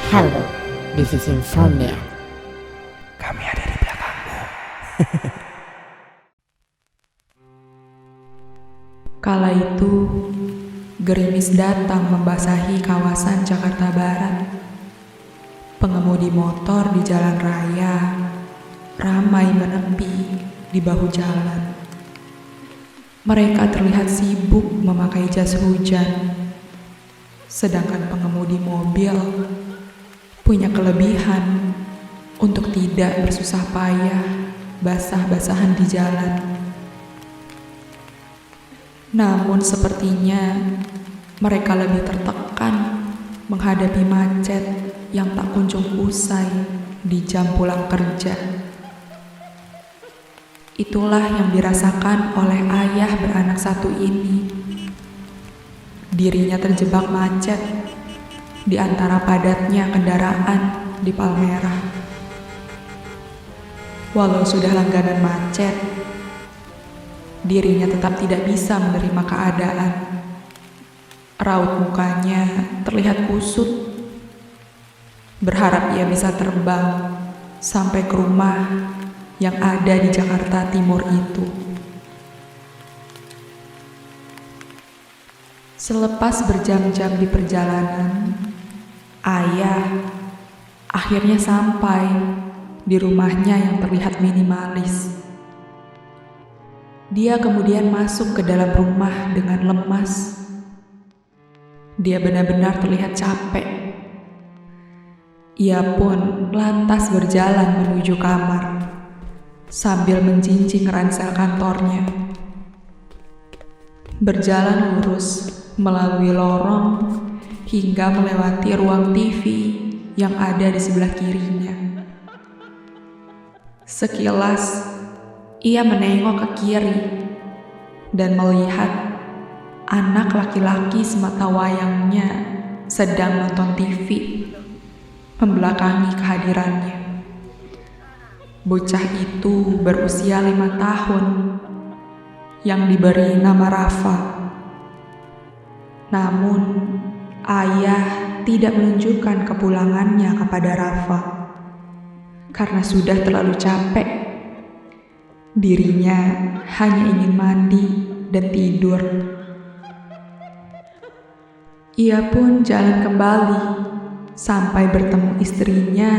Halo, this is Insomnia. Kami ada di belakangmu. Kala itu, gerimis datang membasahi kawasan Jakarta Barat. Pengemudi motor di jalan raya ramai menepi di bahu jalan. Mereka terlihat sibuk memakai jas hujan, sedangkan pengemudi mobil punya kelebihan untuk tidak bersusah payah basah-basahan di jalan. Namun sepertinya mereka lebih tertekan menghadapi macet yang tak kunjung usai di jam pulang kerja. Itulah yang dirasakan oleh ayah beranak satu ini. Dirinya terjebak macet di antara padatnya kendaraan di Palmerah. Walau sudah langganan macet, dirinya tetap tidak bisa menerima keadaan. Raut mukanya terlihat kusut. Berharap ia bisa terbang sampai ke rumah yang ada di Jakarta Timur itu. Selepas berjam-jam di perjalanan, ayah akhirnya sampai di rumahnya yang terlihat minimalis. Dia kemudian masuk ke dalam rumah dengan lemas. Dia benar-benar terlihat capek. Ia pun lantas berjalan menuju kamar sambil menjinjing ransel kantornya. Berjalan lurus melalui lorong hingga melewati ruang TV yang ada di sebelah kirinya. Sekilas, ia menengok ke kiri dan melihat anak laki-laki sematawayangnya sedang nonton TV, membelakangi kehadirannya. Bocah itu berusia 5 tahun yang diberi nama Rafa. Namun, ayah tidak menunjukkan kepulangannya kepada Rafa karena sudah terlalu capek. Dirinya hanya ingin mandi dan tidur. Ia pun jalan kembali sampai bertemu istrinya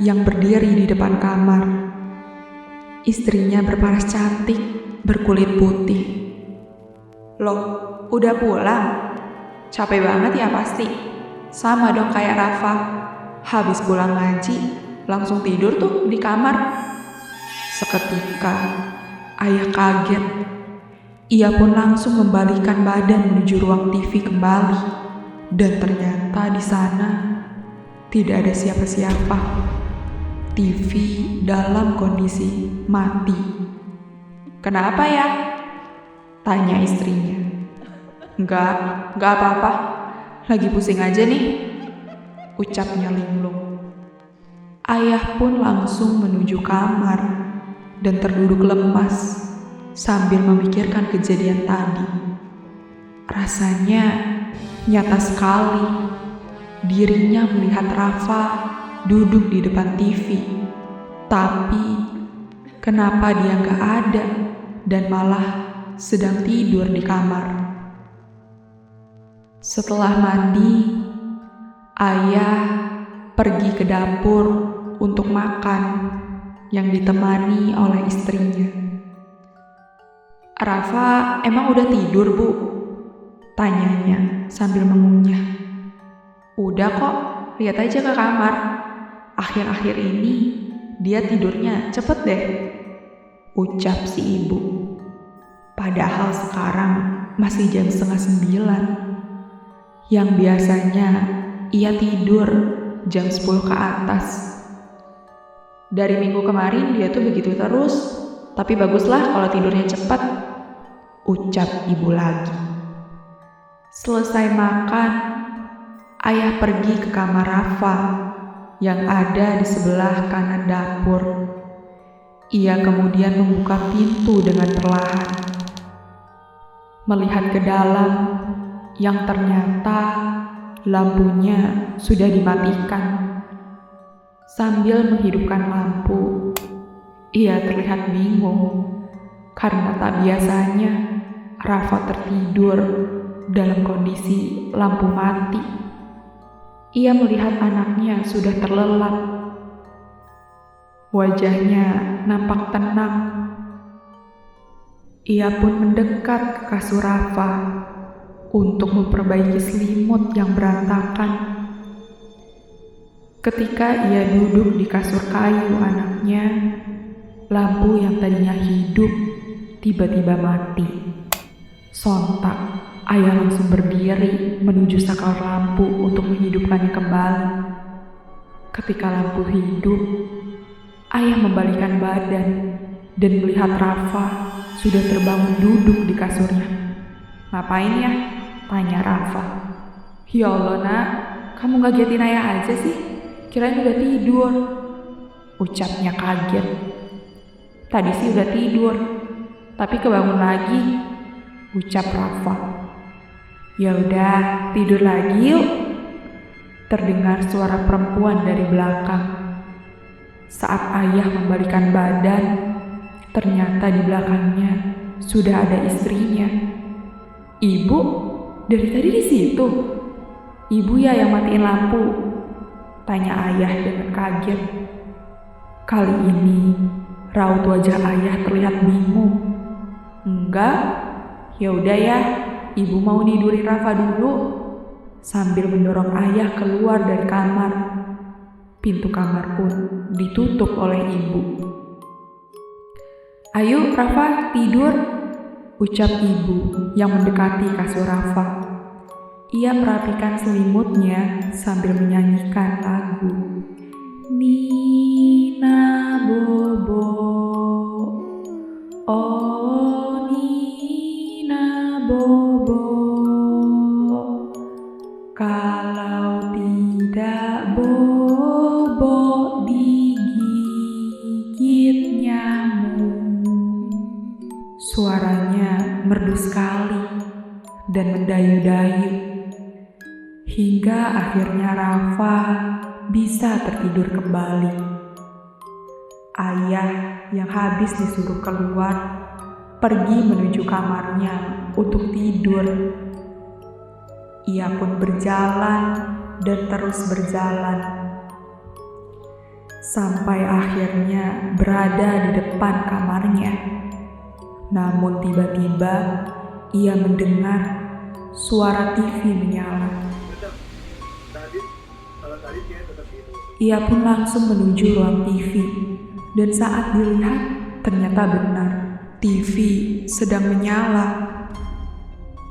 yang berdiri di depan kamar. Istrinya berparas cantik, berkulit putih. "Loh, udah pulang? Capek banget ya pasti. Sama dong kayak Rafa. Habis pulang ngaji, langsung tidur tuh di kamar." Seketika, ayah kaget. Ia pun langsung membalikkan badan menuju ruang TV kembali. Dan ternyata di sana tidak ada siapa-siapa. TV dalam kondisi mati. "Kenapa ya?" tanya istrinya. Enggak apa-apa. Lagi pusing aja nih," ucapnya linglung. Ayah pun langsung menuju kamar dan terduduk lemas sambil memikirkan kejadian tadi. Rasanya nyata sekali. Dirinya melihat Rafa duduk di depan TV. Tapi kenapa dia gak ada dan malah sedang tidur di kamar? Setelah mandi, ayah pergi ke dapur untuk makan yang ditemani oleh istrinya. "Rafa emang udah tidur, Bu?" tanyanya sambil mengunyah. "Udah kok, lihat aja ke kamar. Akhir-akhir ini dia tidurnya cepet deh," ucap si ibu. Padahal sekarang masih jam 8:30. Yang biasanya ia tidur jam 10 ke atas. "Dari minggu kemarin dia tuh begitu terus, tapi baguslah kalau tidurnya cepat," ucap ibu lagi. Selesai makan, ayah pergi ke kamar Rafa yang ada di sebelah kanan dapur. Ia kemudian membuka pintu dengan perlahan. Melihat ke dalam, yang ternyata lampunya sudah dimatikan. Sambil menghidupkan lampu, ia terlihat bingung karena tak biasanya Rafa tertidur dalam kondisi lampu mati. Ia melihat anaknya sudah terlelap. Wajahnya nampak tenang. Ia pun mendekat ke kasur Rafa untuk memperbaiki selimut yang berantakan. Ketika ia duduk di kasur kayu anaknya, lampu yang tadinya hidup tiba-tiba mati. Sontak, ayah langsung berdiri menuju saklar lampu untuk menghidupkannya kembali. Ketika lampu hidup, ayah membalikkan badan dan melihat Rafa sudah terbangun duduk di kasurnya. "Ngapain ya?" tanya Rafa. "Ya Allah nak, kamu ngagetin ayah aja sih. Kirain udah tidur," ucapnya kaget. "Tadi sih udah tidur, tapi kebangun lagi," ucap Rafa. "Ya udah, tidur lagi yuk," terdengar suara perempuan dari belakang. Saat ayah membalikkan badan, ternyata di belakangnya sudah ada istrinya. "Ibu, dari tadi di situ? Ibu ya yang matiin lampu?" tanya ayah dengan kaget. Kali ini raut wajah ayah terlihat bingung. "Enggak, ya udah ya, ibu mau nidurin Rafa dulu," sambil mendorong ayah keluar dari kamar. Pintu kamar pun ditutup oleh ibu. "Ayo Rafa, tidur," ucap ibu yang mendekati kasur Rafa. Ia merapikan selimutnya sambil menyanyikan lagu Nina Bobo, oh Nina Bobo, kalau tidak bobo digigit nyamuk. Suaranya merdu sekali dan mendayu-dayu. Hingga akhirnya Rafa bisa tertidur kembali. Ayah yang habis disuruh keluar pergi menuju kamarnya untuk tidur. Ia pun berjalan dan terus berjalan sampai akhirnya berada di depan kamarnya. Namun tiba-tiba ia mendengar suara TV menyala. Ia pun langsung menuju ruang TV, dan saat dilihat ternyata benar, TV sedang menyala.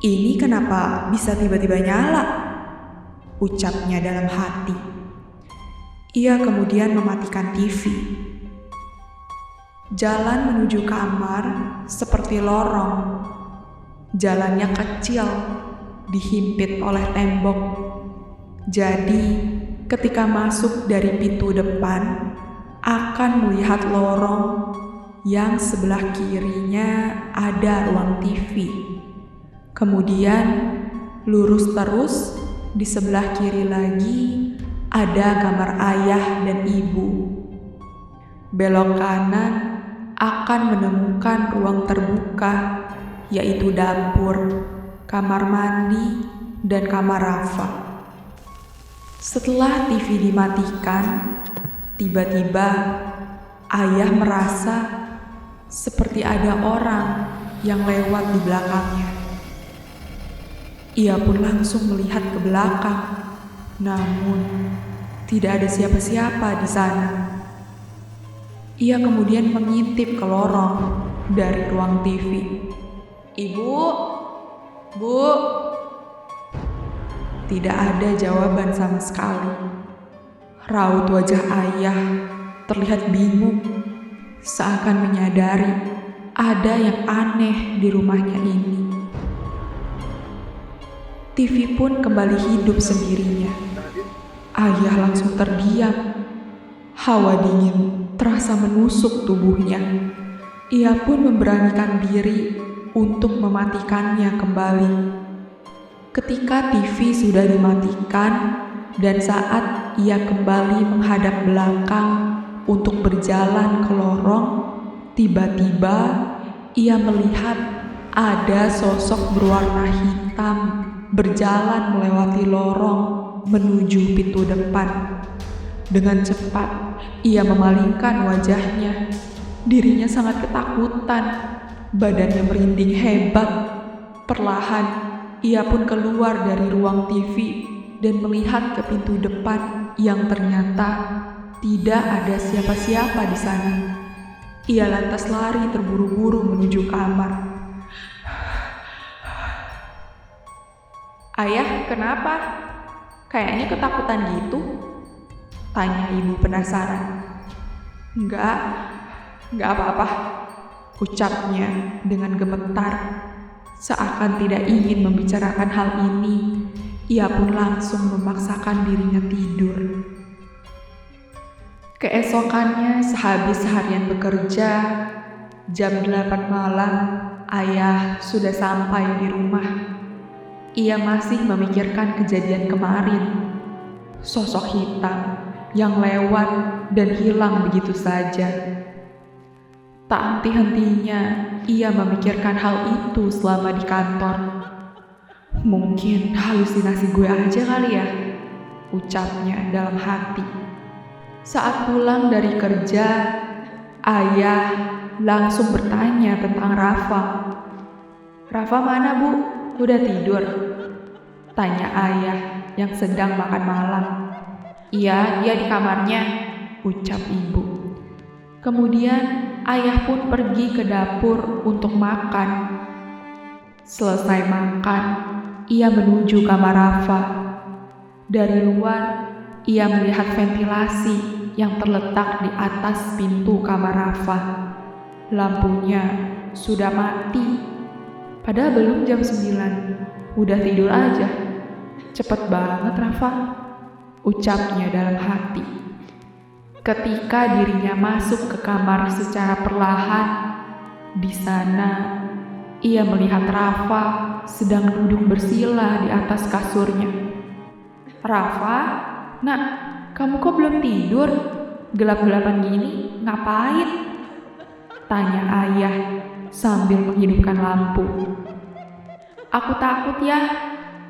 "Ini kenapa bisa tiba-tiba nyala?" ucapnya dalam hati. Ia kemudian mematikan TV. Jalan menuju kamar seperti lorong. Jalannya kecil, dihimpit oleh tembok. Jadi, ketika masuk dari pintu depan, akan melihat lorong yang sebelah kirinya ada ruang TV. Kemudian, lurus terus, di sebelah kiri lagi ada kamar ayah dan ibu. Belok kanan akan menemukan ruang terbuka, yaitu dapur, kamar mandi, dan kamar Rafa. Setelah TV dimatikan, tiba-tiba ayah merasa seperti ada orang yang lewat di belakangnya. Ia pun langsung melihat ke belakang, namun tidak ada siapa-siapa di sana. Ia kemudian mengintip ke lorong dari ruang TV. "Ibu, Bu." Tidak ada jawaban sama sekali. Raut wajah ayah terlihat bingung, seakan menyadari ada yang aneh di rumahnya ini. TV pun kembali hidup sendirinya. Ayah langsung terdiam. Hawa dingin terasa menusuk tubuhnya. Ia pun memberanikan diri untuk mematikannya kembali. Ketika TV sudah dimatikan dan saat ia kembali menghadap belakang untuk berjalan ke lorong, tiba-tiba ia melihat ada sosok berwarna hitam berjalan melewati lorong menuju pintu depan. Dengan cepat, ia memalingkan wajahnya. Dirinya sangat ketakutan, badannya merinding hebat. Perlahan, ia pun keluar dari ruang TV dan melihat ke pintu depan yang ternyata tidak ada siapa-siapa di sana. Ia lantas lari terburu-buru menuju kamar. "Ayah, kenapa? Kayaknya ketakutan gitu?" tanya ibu penasaran. Enggak apa-apa," ucapnya dengan gemetar. Seakan tidak ingin membicarakan hal ini, ia pun langsung memaksakan dirinya tidur. Keesokannya, sehabis seharian bekerja, jam 8 malam, ayah sudah sampai di rumah. Ia masih memikirkan kejadian kemarin. Sosok hitam yang lewat dan hilang begitu saja. Tak henti-hentinya ia memikirkan hal itu selama di kantor. "Mungkin halusinasi gue aja kali ya," ucapnya dalam hati. Saat pulang dari kerja, ayah langsung bertanya tentang Rafa. "Rafa mana, Bu? Udah tidur?" tanya ayah yang sedang makan malam. "Iya, dia di kamarnya," ucap ibu. Kemudian ayah pun pergi ke dapur untuk makan. Selesai makan, ia menuju kamar Rafa. Dari luar, ia melihat ventilasi yang terletak di atas pintu kamar Rafa. Lampunya sudah mati. Padahal belum jam 9. Udah tidur aja. Cepet banget Rafa, ucapnya dalam hati. Ketika dirinya masuk ke kamar secara perlahan, di sana ia melihat Rafa sedang duduk bersila di atas kasurnya. "Rafa, nak, kamu kok belum tidur? Gelap-gelapan gini, ngapain?" tanya ayah sambil menghidupkan lampu. "Aku takut ya,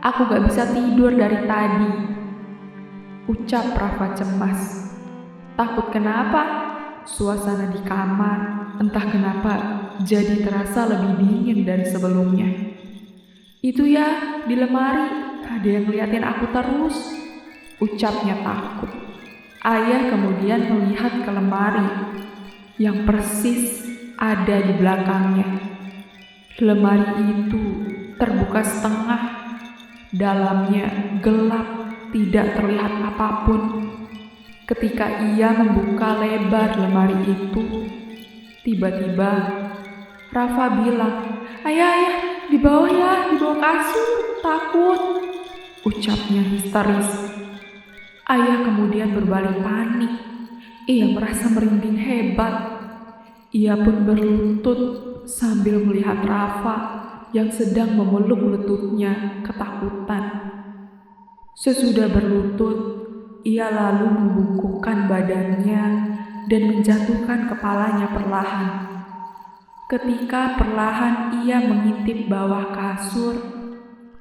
aku gak bisa tidur dari tadi," ucap Rafa cemas. "Takut kenapa?" Suasana di kamar entah kenapa jadi terasa lebih dingin dari sebelumnya. "Itu ya, di lemari ada yang ngeliatin aku terus," ucapnya takut. Ayah kemudian melihat ke lemari yang persis ada di belakangnya. Lemari itu terbuka setengah, dalamnya gelap, tidak terlihat apapun. Ketika ia membuka lebar lemari itu, tiba-tiba Rafa bilang, Ayah, di bawah ya, di bawah kasur, takut," ucapnya histeris. Ayah kemudian berbalik panik. Ia merasa merinding hebat. Ia pun berlutut sambil melihat Rafa yang sedang memeluk lututnya ketakutan. Sesudah berlutut, ia lalu membungkukkan badannya dan menjatuhkan kepalanya perlahan. Ketika perlahan ia mengintip bawah kasur,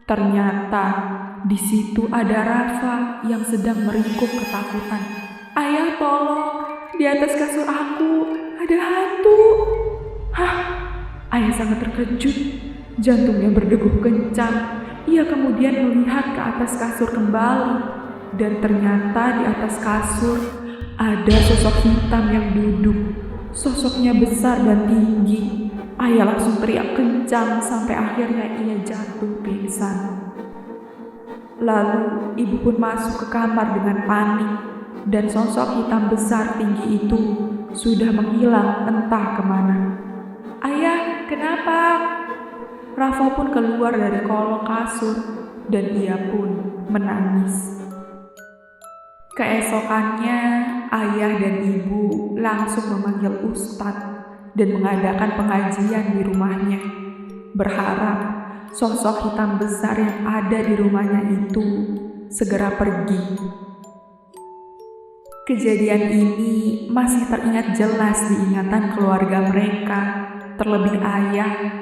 ternyata di situ ada Rafa yang sedang meringkuk ketakutan. "Ayah, tolong, di atas kasur aku ada hantu." "Hah?" Ayah sangat terkejut, jantungnya berdegup kencang. Ia kemudian melihat ke atas kasur kembali. Dan ternyata di atas kasur ada sosok hitam yang duduk. Sosoknya besar dan tinggi. Ayah langsung teriak kencang sampai akhirnya ia jatuh pingsan. Lalu ibu pun masuk ke kamar dengan panik. Dan sosok hitam besar tinggi itu sudah menghilang entah kemana. "Ayah, kenapa?" Rafa pun keluar dari kolong kasur dan ia pun menangis. Keesokannya, ayah dan ibu langsung memanggil ustadz dan mengadakan pengajian di rumahnya, berharap sosok hitam besar yang ada di rumahnya itu segera pergi. Kejadian ini masih teringat jelas di ingatan keluarga mereka, terlebih ayah.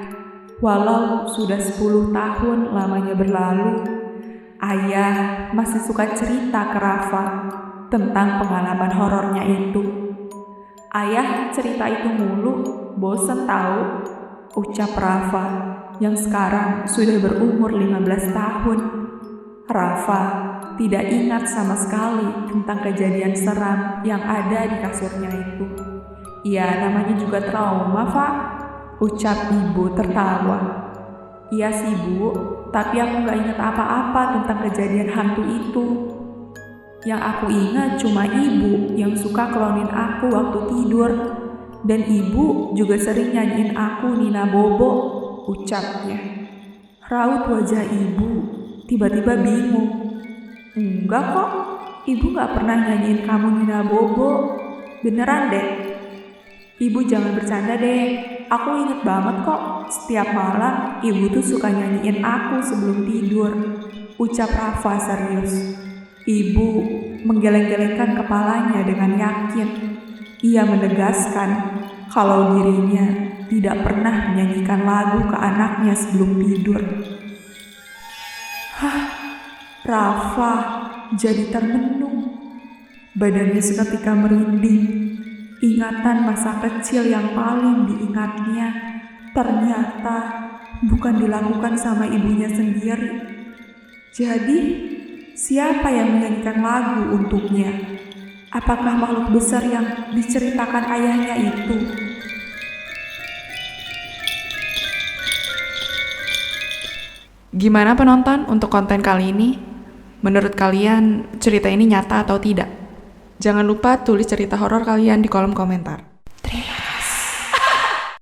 Walau sudah 10 tahun lamanya berlalu, ayah masih suka cerita ke Rafa tentang pengalaman horornya itu. Ayah cerita itu mulu, bosen tahu, ucap Rafa yang sekarang sudah berumur 15 tahun. Rafa tidak ingat sama sekali tentang kejadian seram yang ada di kasurnya itu. Ya, namanya juga trauma, Pak, ucap ibu tertawa. Iya sih, Bu, tapi aku gak ingat apa-apa tentang kejadian hantu itu. Yang aku ingat cuma ibu yang suka klonin aku waktu tidur. Dan ibu juga sering nyanyiin aku Nina Bobo, ucapnya. Raut wajah ibu tiba-tiba bingung. Enggak kok, ibu gak pernah nyanyiin kamu Nina Bobo. Beneran deh. Ibu jangan bercanda deh, aku inget banget kok. Setiap malam ibu tuh suka nyanyiin aku sebelum tidur, ucap Rafa serius. Ibu menggeleng-gelengkan kepalanya dengan yakin. Ia menegaskan kalau dirinya tidak pernah menyanyikan lagu ke anaknya sebelum tidur. Rafa jadi termenung. Badannya seketika merinding. Ingatan masa kecil yang paling diingatnya ternyata bukan dilakukan sama ibunya sendiri. Jadi, siapa yang menyanyikan lagu untuknya? Apakah makhluk besar yang diceritakan ayahnya itu? Gimana penonton untuk konten kali ini? Menurut kalian cerita ini nyata atau tidak? Jangan lupa tulis cerita horor kalian di kolom komentar.